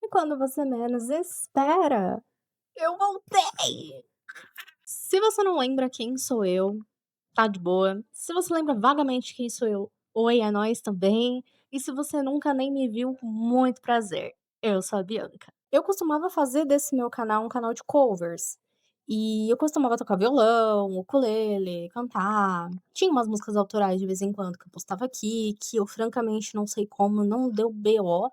quando você menos espera, eu voltei! Se você não lembra quem sou eu, tá de boa. Se você lembra vagamente quem sou eu, oi, é nóis também. E se você nunca nem me viu, muito prazer. Eu sou a Bianca. Eu costumava fazer desse meu canal um canal de covers. E eu costumava tocar violão, ukulele, cantar. Tinha umas músicas autorais de vez em quando que eu postava aqui, que eu francamente não sei como não deu BO,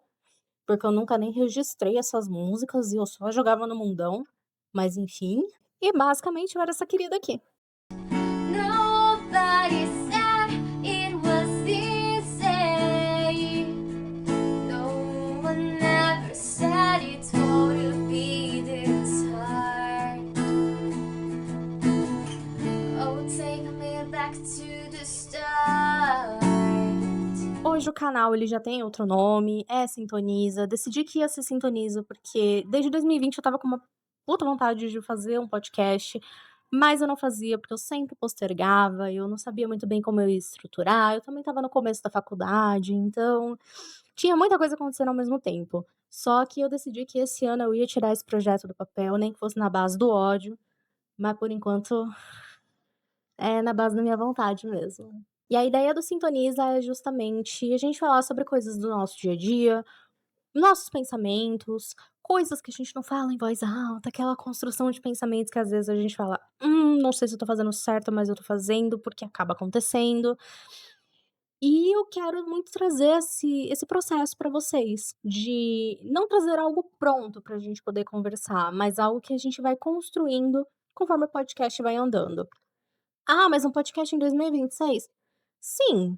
porque eu nunca nem registrei essas músicas e eu só jogava no mundão, mas enfim. E basicamente eu era essa querida aqui. Nobody said it was easy. No one ever said it would be this hard. Oh, take me back to the start. Hoje o canal ele já tem outro nome, é Sintoniza. Decidi que ia ser Sintoniza, porque desde 2020 eu estava com uma puta vontade de fazer um podcast, mas eu não fazia, porque eu sempre postergava, eu não sabia muito bem como eu ia estruturar, eu também estava no começo da faculdade, então tinha muita coisa acontecendo ao mesmo tempo. Só que eu decidi que esse ano eu ia tirar esse projeto do papel, nem que fosse na base do ódio, mas por enquanto é na base da minha vontade mesmo. E a ideia do Sintoniza é justamente a gente falar sobre coisas do nosso dia a dia, nossos pensamentos, coisas que a gente não fala em voz alta, aquela construção de pensamentos que às vezes a gente fala: não sei se eu tô fazendo certo, mas eu tô fazendo", porque acaba acontecendo. E eu quero muito trazer esse processo pra vocês, de não trazer algo pronto pra gente poder conversar, mas algo que a gente vai construindo conforme o podcast vai andando. "Ah, mas um podcast em 2026?" Sim,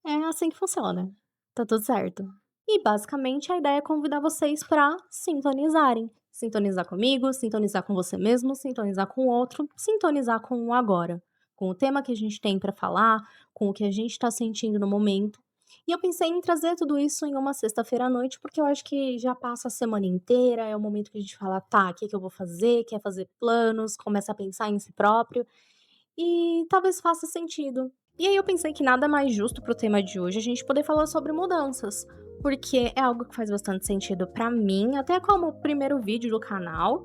é assim que funciona. Tá tudo certo. E basicamente a ideia é convidar vocês pra sintonizarem. Sintonizar comigo, sintonizar com você mesmo, sintonizar com o outro, sintonizar com o agora. Com o tema que a gente tem pra falar, com o que a gente tá sentindo no momento. E eu pensei em trazer tudo isso em uma sexta-feira à noite, porque eu acho que já passa a semana inteira, é o momento que a gente fala: "Tá, o que que eu vou fazer?", quer fazer planos, começa a pensar em si próprio. E talvez faça sentido. E aí eu pensei que nada mais justo para o tema de hoje a gente poder falar sobre mudanças, porque é algo que faz bastante sentido pra mim, até como primeiro vídeo do canal,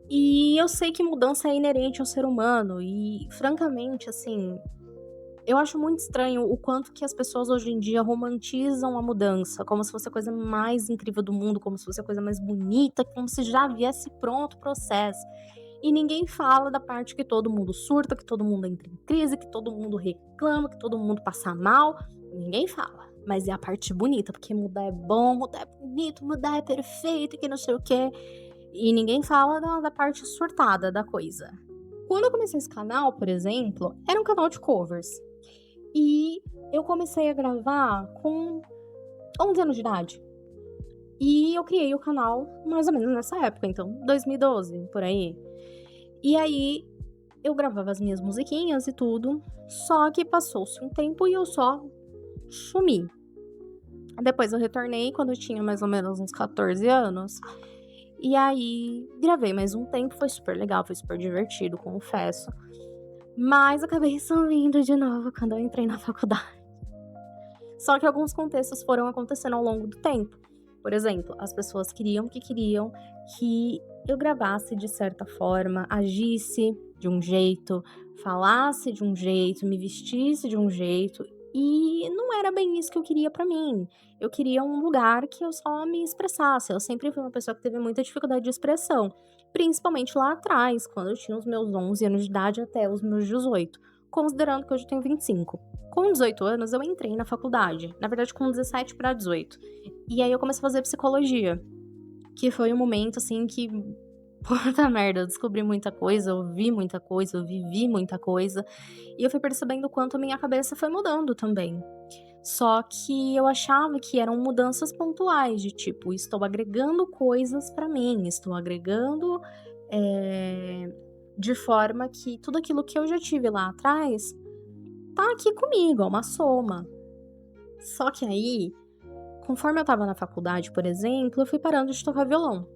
e eu sei que mudança é inerente ao ser humano e, francamente, assim, eu acho muito estranho o quanto que as pessoas hoje em dia romantizam a mudança, como se fosse a coisa mais incrível do mundo, como se fosse a coisa mais bonita, como se já viesse pronto o processo. E ninguém fala da parte que todo mundo surta, que todo mundo entra em crise, que todo mundo reclama, que todo mundo passa mal. Ninguém fala. Mas é a parte bonita, porque mudar é bom, mudar é bonito, mudar é perfeito, que não sei o quê. E ninguém fala da parte surtada da coisa. Quando eu comecei esse canal, por exemplo, era um canal de covers. E eu comecei a gravar com 11 anos de idade. E eu criei o canal mais ou menos nessa época, então 2012, por aí. E aí eu gravava as minhas musiquinhas e tudo, só que passou-se um tempo e eu só sumi. Depois eu retornei quando eu tinha mais ou menos uns 14 anos. E aí gravei mais um tempo, foi super legal, foi super divertido, confesso. Mas acabei sumindo de novo quando eu entrei na faculdade. Só que alguns contextos foram acontecendo ao longo do tempo. Por exemplo, as pessoas queriam que eu gravasse de certa forma, agisse de um jeito, falasse de um jeito, me vestisse de um jeito, e não era bem isso que eu queria pra mim. Eu queria um lugar que eu só me expressasse. Eu sempre fui uma pessoa que teve muita dificuldade de expressão, principalmente lá atrás, quando eu tinha os meus 11 anos de idade até os meus 18, considerando que hoje eu tenho 25. Com 18 anos, eu entrei na faculdade, na verdade com 17 para 18. E aí eu comecei a fazer psicologia, que foi um momento, assim, que puta merda, eu descobri muita coisa, eu vi muita coisa, eu vivi muita coisa, e eu fui percebendo o quanto a minha cabeça foi mudando também. Só que eu achava que eram mudanças pontuais, de tipo, estou agregando coisas pra mim, estou agregando, de forma que tudo aquilo que eu já tive lá atrás tá aqui comigo, é uma soma. Só que aí, conforme eu estava na faculdade, por exemplo, eu fui parando de tocar violão.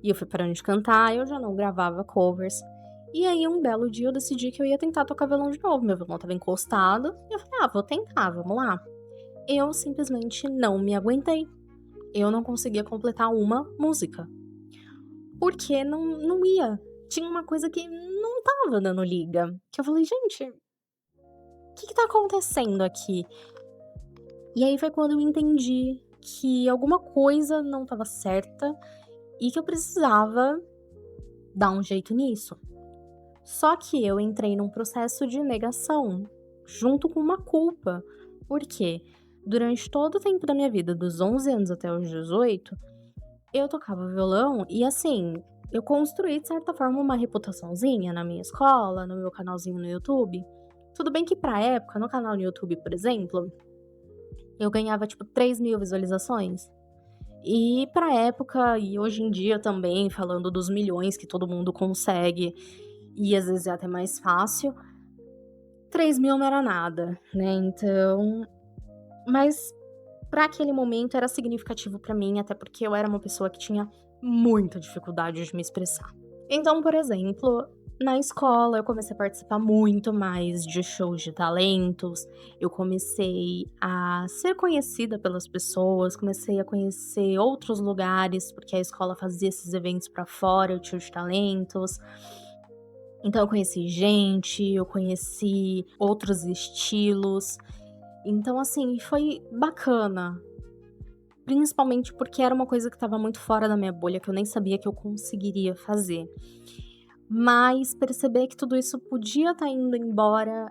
E eu fui parando de cantar, eu já não gravava covers. E aí, um belo dia, eu decidi que eu ia tentar tocar violão de novo. Meu violão estava encostado. E eu falei, vou tentar, vamos lá. Eu simplesmente não me aguentei. eu não conseguia completar uma música, porque não ia. Tinha uma coisa que não estava dando liga, que eu falei: "Gente, o que tá acontecendo aqui?". E aí foi quando eu entendi que alguma coisa não estava certa e que eu precisava dar um jeito nisso. Só que eu entrei num processo de negação, junto com uma culpa. Por quê? Durante todo o tempo da minha vida, dos 11 anos até os 18, eu tocava violão e, assim, eu construí, de certa forma, uma reputaçãozinha na minha escola, no meu canalzinho no YouTube. Tudo bem que pra época, no canal no YouTube, por exemplo, eu ganhava, tipo, 3.000 visualizações. E pra época, e hoje em dia também, falando dos milhões que todo mundo consegue, e às vezes é até mais fácil, 3.000 não era nada, né, então mas pra aquele momento era significativo pra mim, até porque eu era uma pessoa que tinha muita dificuldade de me expressar. Então, por exemplo, na escola eu comecei a participar muito mais de shows de talentos, eu comecei a ser conhecida pelas pessoas, comecei a conhecer outros lugares, porque a escola fazia esses eventos pra fora, o Tio de Talentos. Então eu conheci gente, eu conheci outros estilos. Então, assim, foi bacana, principalmente porque era uma coisa que estava muito fora da minha bolha, que eu nem sabia que eu conseguiria fazer. Mas perceber que tudo isso podia estar indo embora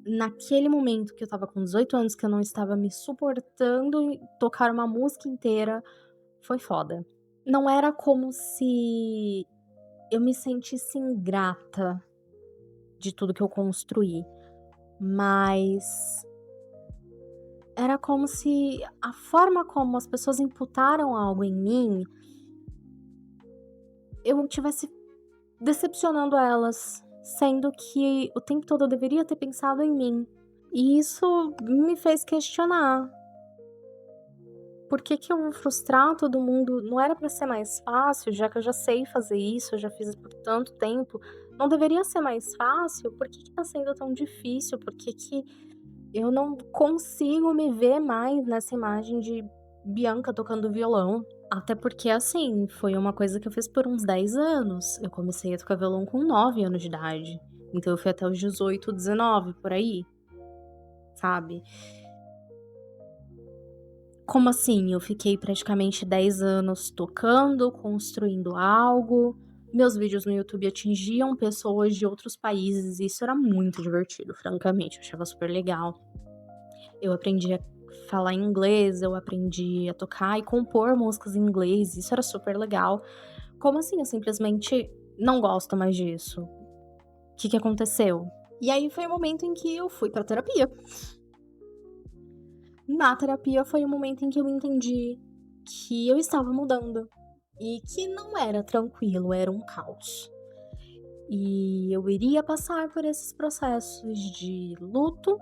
naquele momento que eu estava com 18 anos, que eu não estava me suportando e tocar uma música inteira, foi foda. Não era como se eu me sentisse ingrata de tudo que eu construí, mas era como se a forma como as pessoas imputaram algo em mim, eu tivesse decepcionando elas, sendo que o tempo todo eu deveria ter pensado em mim. E isso me fez questionar: por que que eu vou frustrar todo mundo? Não era pra ser mais fácil, já que eu já sei fazer isso, eu já fiz por tanto tempo, não deveria ser mais fácil? Por que que tá sendo tão difícil? Por que que eu não consigo me ver mais nessa imagem de Bianca tocando violão? Até porque, assim, foi uma coisa que eu fiz por uns 10 anos. Eu comecei a tocar violão com 9 anos de idade. Então eu fui até os 18, 19, por aí, sabe? Como assim? Eu fiquei praticamente 10 anos tocando, construindo algo. Meus vídeos no YouTube atingiam pessoas de outros países e isso era muito divertido, francamente, eu achava super legal. Eu aprendi a falar inglês, eu aprendi a tocar e compor músicas em inglês, isso era super legal. Como assim eu simplesmente não gosto mais disso? O que que aconteceu? E aí foi o momento em que eu fui pra terapia. Na terapia foi o momento em que eu entendi que eu estava mudando e que não era tranquilo, era um caos. E eu iria passar por esses processos de luto,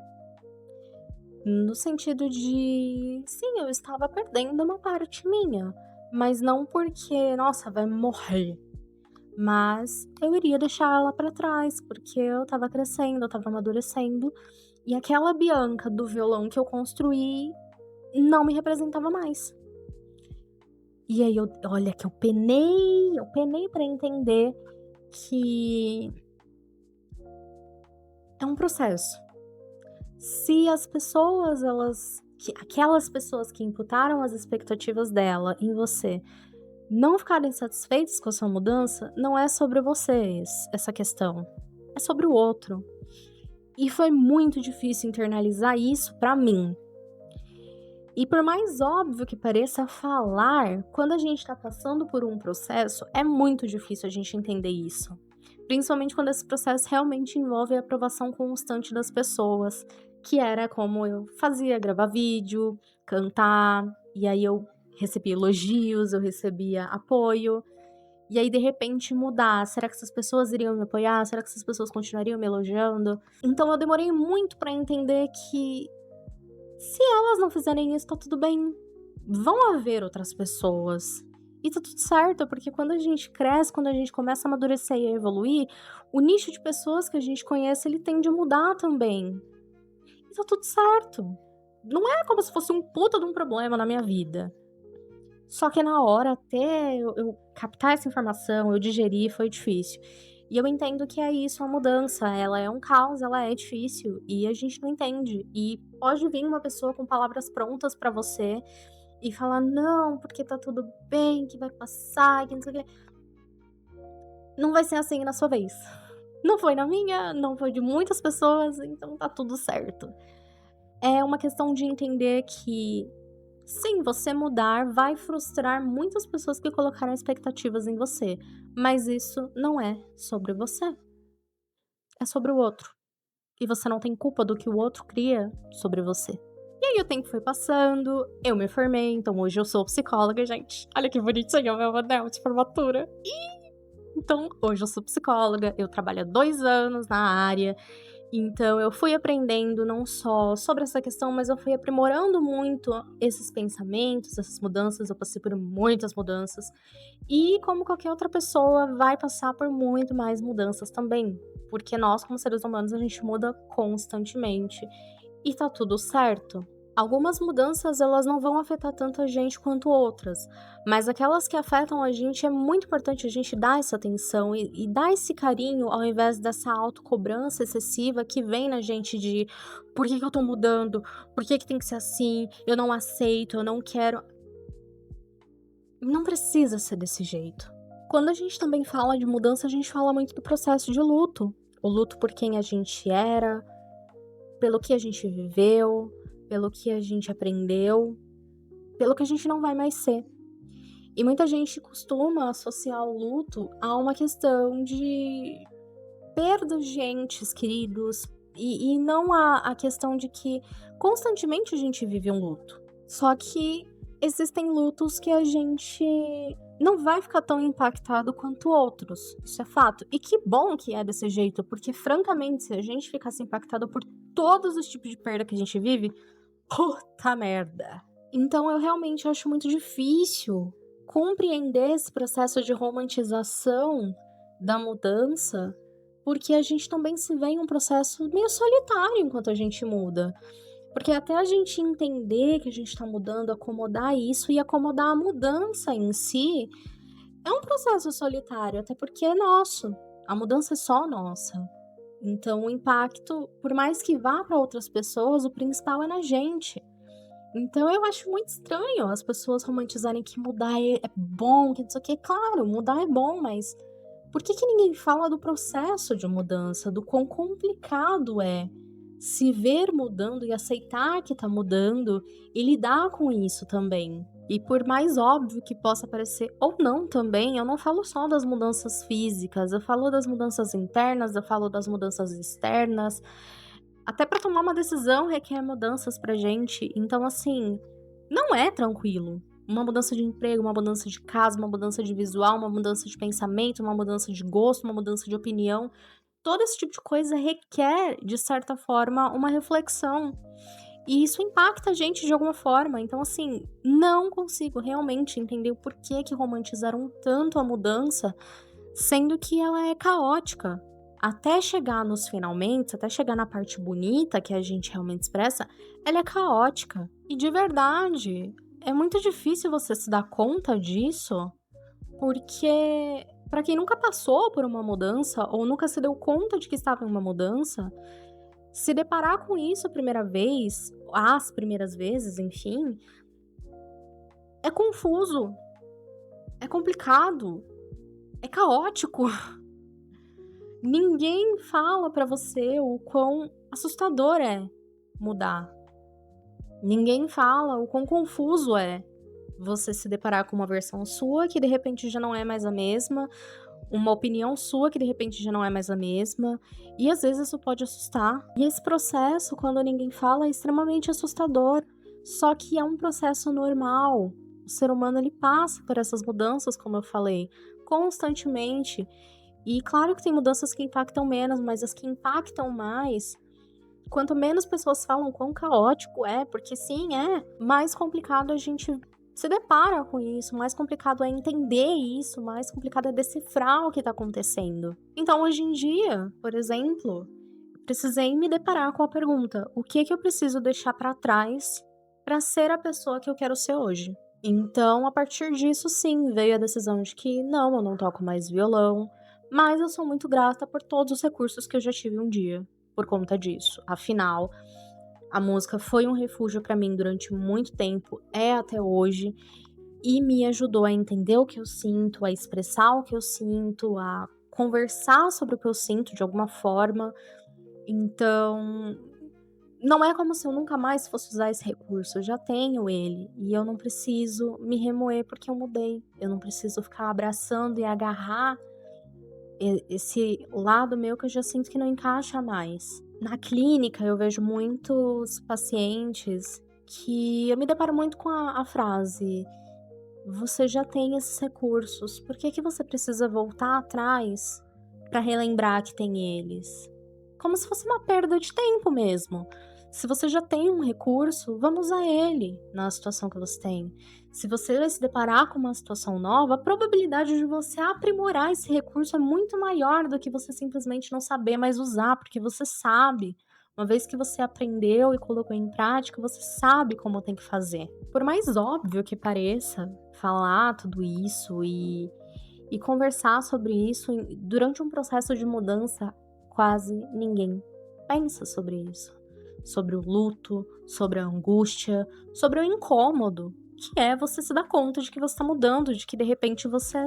no sentido de, sim, eu estava perdendo uma parte minha, mas não porque, nossa, vai morrer. Mas eu iria deixar ela pra trás, porque eu estava crescendo, eu estava amadurecendo, e aquela Bianca do violão que eu construí não me representava mais. E aí olha que eu penei pra entender que é um processo. Se as pessoas, aquelas pessoas que imputaram as expectativas dela em você, não ficarem satisfeitas com a sua mudança, não é sobre vocês essa questão, é sobre o outro. E foi muito difícil internalizar isso pra mim. E por mais óbvio que pareça falar, quando a gente tá passando por um processo, é muito difícil a gente entender isso. Principalmente quando esse processo realmente envolve a aprovação constante das pessoas, que era como eu fazia, gravar vídeo, cantar, e aí eu recebia elogios, eu recebia apoio, e aí de repente mudar, será que essas pessoas iriam me apoiar? Será que essas pessoas continuariam me elogiando? Então eu demorei muito pra entender que se elas não fizerem isso, tá tudo bem. Vão haver outras pessoas. E tá tudo certo, porque quando a gente cresce, quando a gente começa a amadurecer e a evoluir, o nicho de pessoas que a gente conhece, ele tende a mudar também. E tá tudo certo. Não é como se fosse um puta de um problema na minha vida. Só que na hora até eu captar essa informação, eu digerir, foi difícil. E eu entendo que é isso a mudança, ela é um caos, ela é difícil e a gente não entende. E pode vir uma pessoa com palavras prontas pra você e falar: "Não, porque tá tudo bem, que vai passar, que não sei o quê". Não vai ser assim na sua vez. Não foi na minha, não foi de muitas pessoas, então tá tudo certo. É uma questão de entender que, sim, você mudar vai frustrar muitas pessoas que colocaram expectativas em você, mas isso não é sobre você, é sobre o outro. E você não tem culpa do que o outro cria sobre você. E aí o tempo foi passando, eu me formei, então hoje eu sou psicóloga, gente. Olha que bonitinho o meu anel de formatura. Então, hoje eu sou psicóloga, eu trabalho há 2 anos na área, então eu fui aprendendo não só sobre essa questão, mas eu fui aprimorando muito esses pensamentos, essas mudanças, eu passei por muitas mudanças, e como qualquer outra pessoa vai passar por muito mais mudanças também, porque nós como seres humanos a gente muda constantemente, e tá tudo certo. Algumas mudanças elas não vão afetar tanto a gente quanto outras, mas aquelas que afetam a gente é muito importante a gente dar essa atenção e dar esse carinho ao invés dessa autocobrança excessiva que vem na gente de por que que eu tô mudando? Por que que tem que ser assim? Eu não aceito, eu não quero. Não precisa ser desse jeito. Quando a gente também fala de mudança, a gente fala muito do processo de luto. O luto por quem a gente era, pelo que a gente viveu, pelo que a gente aprendeu, pelo que a gente não vai mais ser. E muita gente costuma associar o luto a uma questão de perda de entes queridos e não a questão de que constantemente a gente vive um luto. Só que existem lutos que a gente não vai ficar tão impactado quanto outros. Isso é fato. E que bom que é desse jeito, porque francamente, se a gente ficasse impactado por todos os tipos de perda que a gente vive, puta merda. Então eu realmente acho muito difícil compreender esse processo de romantização da mudança, porque a gente também se vê em um processo meio solitário enquanto a gente muda. Porque até a gente entender que a gente tá mudando, acomodar isso e acomodar a mudança em si, é um processo solitário, até porque é nosso. A mudança é só nossa. Então o impacto, por mais que vá para outras pessoas, o principal é na gente. Então eu acho muito estranho as pessoas romantizarem que mudar é bom, que não sei o quê. Claro, mudar é bom, mas por que que ninguém fala do processo de mudança, do quão complicado é se ver mudando e aceitar que tá mudando e lidar com isso também? E por mais óbvio que possa parecer ou não também, eu não falo só das mudanças físicas, eu falo das mudanças internas, eu falo das mudanças externas. Até pra tomar uma decisão requer mudanças pra gente, então assim, não é tranquilo. Uma mudança de emprego, uma mudança de casa, uma mudança de visual, uma mudança de pensamento, uma mudança de gosto, uma mudança de opinião, todo esse tipo de coisa requer, de certa forma, uma reflexão. E isso impacta a gente de alguma forma. Então, assim, não consigo realmente entender o porquê que romantizaram tanto a mudança, sendo que ela é caótica. Até chegar nos finalmente, até chegar na parte bonita que a gente realmente expressa, ela é caótica. E de verdade, é muito difícil você se dar conta disso, porque para quem nunca passou por uma mudança ou nunca se deu conta de que estava em uma mudança, se deparar com isso a primeira vez, as primeiras vezes, enfim, é confuso, é complicado, é caótico. Ninguém fala pra você o quão assustador é mudar. Ninguém fala o quão confuso é você se deparar com uma versão sua que de repente já não é mais a mesma, uma opinião sua que de repente já não é mais a mesma, e às vezes isso pode assustar. E esse processo, quando ninguém fala, é extremamente assustador. Só que é um processo normal. O ser humano ele passa por essas mudanças, como eu falei, constantemente. E claro que tem mudanças que impactam menos, mas as que impactam mais, quanto menos pessoas falam quão caótico é, porque sim, é, mais complicado a gente se depara com isso, mais complicado é entender isso, mais complicado é decifrar o que tá acontecendo. Então, hoje em dia, por exemplo, precisei me deparar com a pergunta: o que que eu preciso deixar pra trás pra ser a pessoa que eu quero ser hoje? Então, a partir disso, sim, veio a decisão de que não, eu não toco mais violão, mas eu sou muito grata por todos os recursos que eu já tive um dia, por conta disso. Afinal, a música foi um refúgio pra mim durante muito tempo, é até hoje, e me ajudou a entender o que eu sinto, a expressar o que eu sinto, a conversar sobre o que eu sinto de alguma forma. Então, não é como se eu nunca mais fosse usar esse recurso, eu já tenho ele e eu não preciso me remoer porque eu mudei. Eu não preciso ficar abraçando e agarrar esse lado meu que eu já sinto que não encaixa mais. Na clínica, eu vejo muitos pacientes que eu me deparo muito com a frase: "Você já tem esses recursos, por que que você precisa voltar atrás para relembrar que tem eles?". Como se fosse uma perda de tempo mesmo. Se você já tem um recurso, vamos usar ele na situação que você tem. Se você vai se deparar com uma situação nova, a probabilidade de você aprimorar esse recurso é muito maior do que você simplesmente não saber mais usar, porque você sabe. Uma vez que você aprendeu e colocou em prática, você sabe como tem que fazer. Por mais óbvio que pareça falar tudo isso e conversar sobre isso durante um processo de mudança, quase ninguém pensa sobre isso. Sobre o luto, sobre a angústia, sobre o incômodo, que é você se dar conta de que você tá mudando, de que de repente você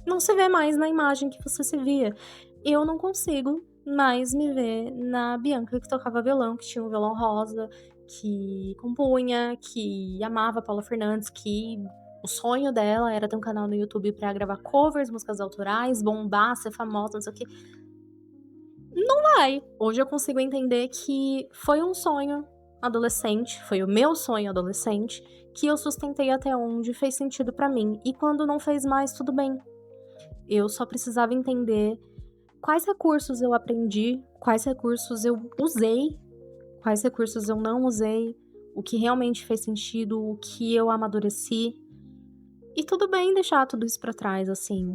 não se vê mais na imagem que você se via. Eu não consigo mais me ver na Bianca que tocava violão, que tinha um violão rosa, que compunha, que amava Paula Fernandes, que o sonho dela era ter um canal no YouTube pra gravar covers, músicas autorais, bombar, ser famosa, não sei o quê. Não vai. Hoje eu consigo entender que foi um sonho adolescente, foi o meu sonho adolescente, que eu sustentei até onde fez sentido pra mim. E quando não fez mais, tudo bem. Eu só precisava entender quais recursos eu aprendi, quais recursos eu usei, quais recursos eu não usei, o que realmente fez sentido, o que eu amadureci. E tudo bem deixar tudo isso pra trás, assim.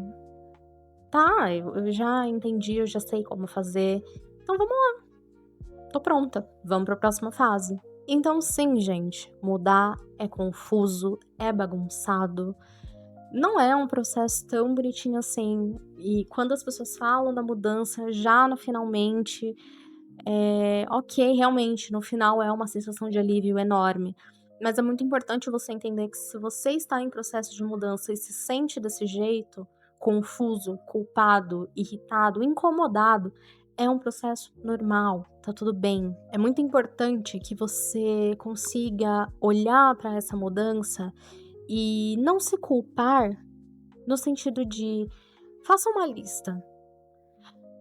Tá, eu já entendi, eu já sei como fazer. Então vamos lá, tô pronta. Vamos pra próxima fase. Então, sim, gente, mudar é confuso, é bagunçado. Não é um processo tão bonitinho assim. E quando as pessoas falam da mudança já no finalmente, ok, realmente, no final é uma sensação de alívio enorme. Mas é muito importante você entender que se você está em processo de mudança e se sente desse jeito, confuso, culpado, irritado, incomodado, é um processo normal, tá tudo bem. É muito importante que você consiga olhar para essa mudança e não se culpar no sentido de faça uma lista.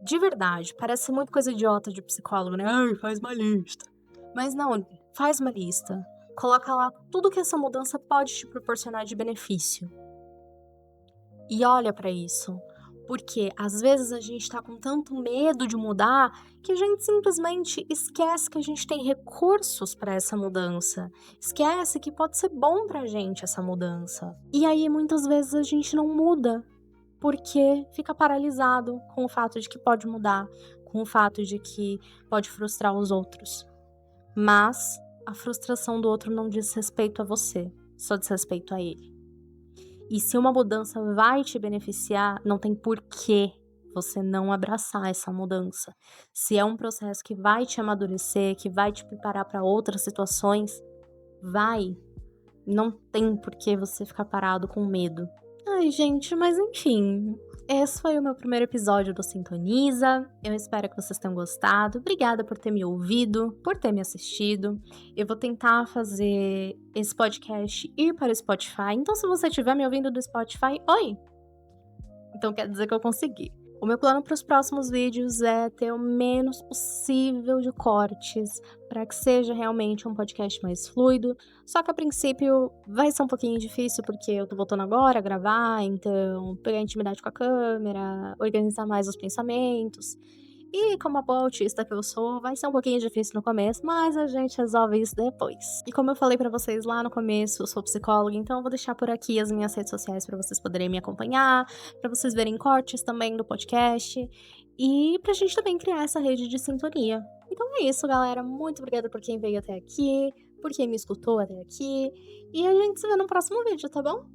De verdade, parece muito coisa idiota de psicólogo, né? Ai, faz uma lista. Mas não, faz uma lista. Coloca lá tudo que essa mudança pode te proporcionar de benefício. E olha pra isso. Porque às vezes a gente tá com tanto medo de mudar que a gente simplesmente esquece que a gente tem recursos pra essa mudança. Esquece que pode ser bom pra gente essa mudança. E aí muitas vezes a gente não muda porque fica paralisado com o fato de que pode mudar, com o fato de que pode frustrar os outros. Mas a frustração do outro não diz respeito a você, só diz respeito a ele. E se uma mudança vai te beneficiar, não tem porquê você não abraçar essa mudança. Se é um processo que vai te amadurecer, que vai te preparar para outras situações, vai. Não tem porquê você ficar parado com medo. Ai, gente, mas enfim. Esse foi o meu primeiro episódio do Sintoniza. Eu espero que vocês tenham gostado. Obrigada por ter me ouvido, por ter me assistido. Eu vou tentar fazer esse podcast ir para o Spotify. Então, se você estiver me ouvindo do Spotify, oi! Então quer dizer que eu consegui. O meu plano para os próximos vídeos é ter o menos possível de cortes, para que seja realmente um podcast mais fluido. Só que a princípio vai ser um pouquinho difícil, porque eu tô voltando agora a gravar, então pegar intimidade com a câmera, organizar mais os pensamentos. E como a boa autista que eu sou, vai ser um pouquinho difícil no começo, mas a gente resolve isso depois. E como eu falei pra vocês lá no começo, eu sou psicóloga, então eu vou deixar por aqui as minhas redes sociais pra vocês poderem me acompanhar, pra vocês verem cortes também do podcast e pra gente também criar essa rede de sintonia. Então é isso, galera. Muito obrigada por quem veio até aqui. por quem me escutou até aqui, e a gente se vê no próximo vídeo, tá bom?